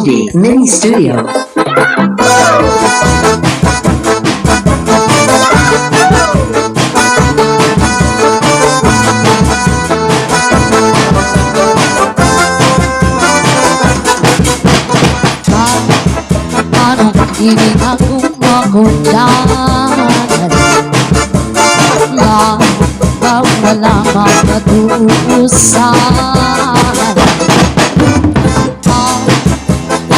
Aldi Mini Studio. Ini aku mengundang bahwa lama ketulusan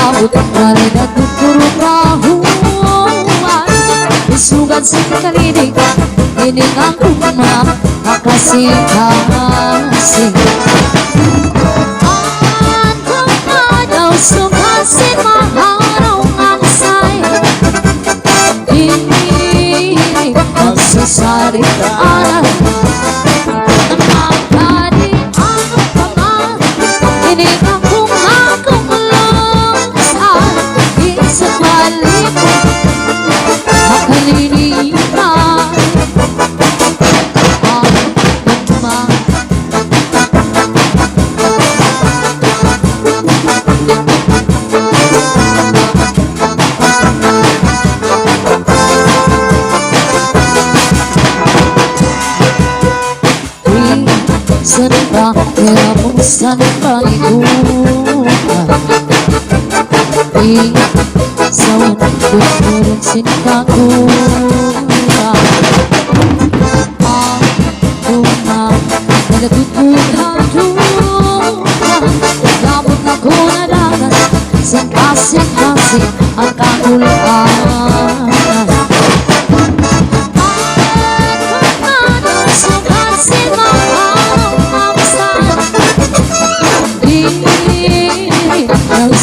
Aku kembali dan tuturu perahuan Isugan sekali ini aku makasih kasih Aku ada suka si mahal Sesari anak Makadi aku paman Ini aku melongsan Di sebalikku Makalilipan Serba keramusan pangikuan Di sawan kurang cintaku Aku mah nagatutunan Tuhan Namun ako nadagan Sang kasing-kasing ang kahuluan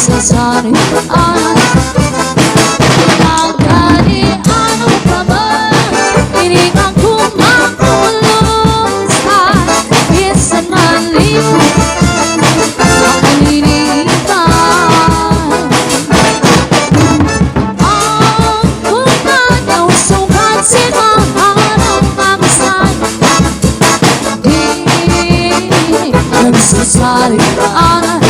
Sesari anak Magari ano pa ba Ini aku makulungsan Bisan malipu Makalilipan Aku nadaw sukat si maharang mamasan Di nagsasari anak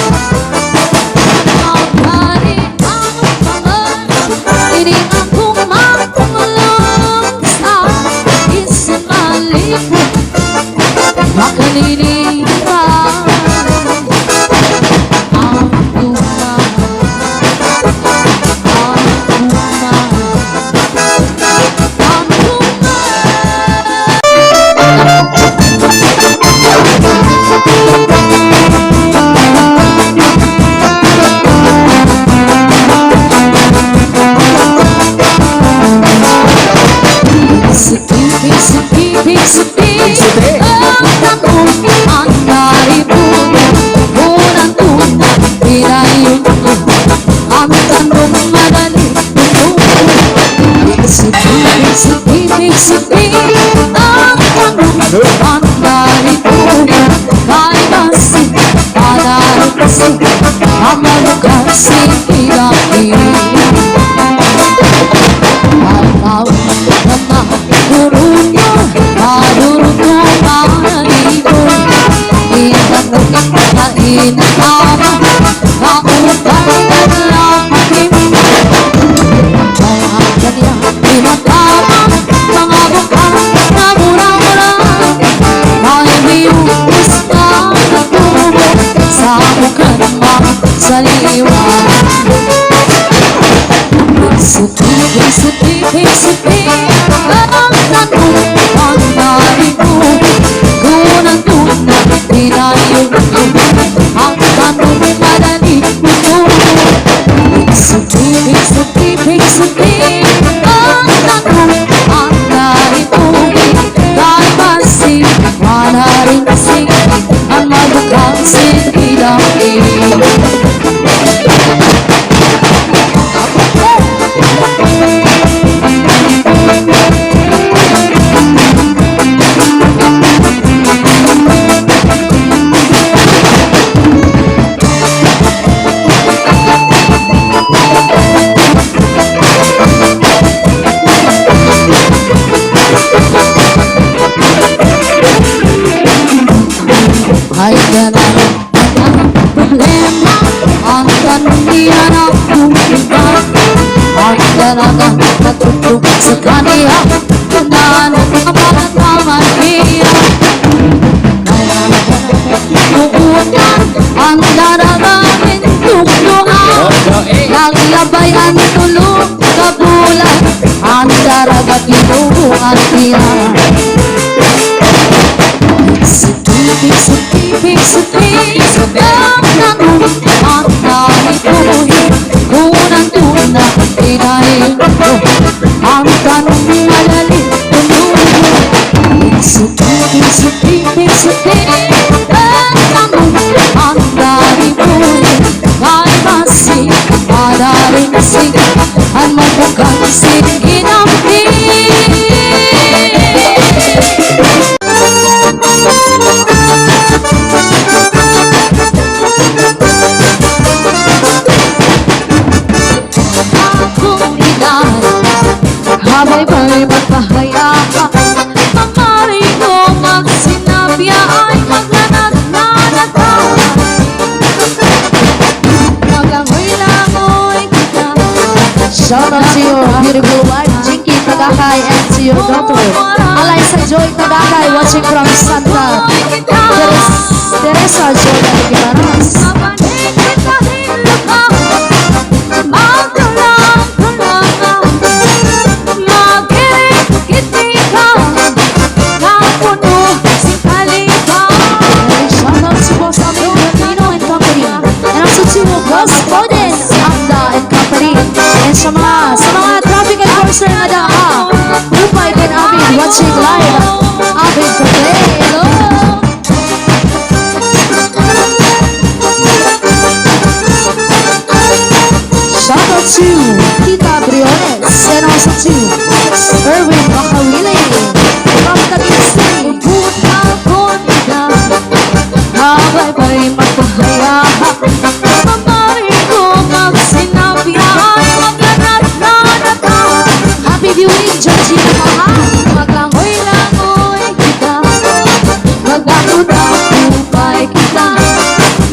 buwan tira. Big ang tanong at naipuhin unang tunay dahil ang tanong malalim tumulo. Big ang tanong at naipuhin kay masih madaling sige ang mabugang sige namin. Habay-bay magpahaya ka, mamari ko magsinabya ay maglanat-lanat ka. Magangoy-langoy kita. Shout out to your beautiful wife, Jinky Tagakay, and to your daughter, Alaysa Joy Tagakay, watching from Santa Teresa Joy Tagakimaras. Mabanig kita hilo ka, magkulang-kulang ka, magirit-giti ka, napuno si Kalipan. Shout out to Boss Amin Filipino and Company, and also to Boss Odin Amda and Company, and sa mga traffic enforcer na daan, Upay Ben Amin, watching live, Amin Cordero. Shout out to Tita Briones, and also to Erwin Makawili from Taguig City. Puta ko na, habay-bay magpahaya, mamari ko magsinabya ay maglanat-lanat ka. Happy viewing, Georgina Maha. Maglangoy-langoy kita, mag-akot-akupay kita,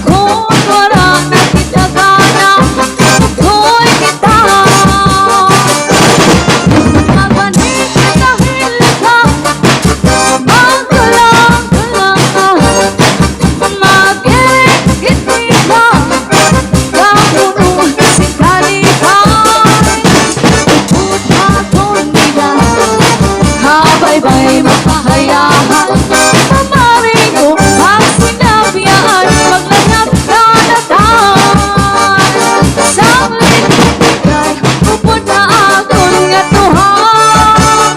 kung wala na kita gana, tukoy kita. Mabanig kita hilo ka, magkulang-kulang ka, magirit-giti ka, napuno si Kalipan. Puta ko nila, habay-bay mapahayahan, mamari ko ang sinabiyaan, maglanap-lanatan. Sanglit kay upod na akong ngatuhan.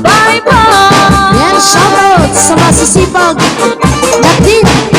Bye-bye. Yan, shout out sa masisipag natin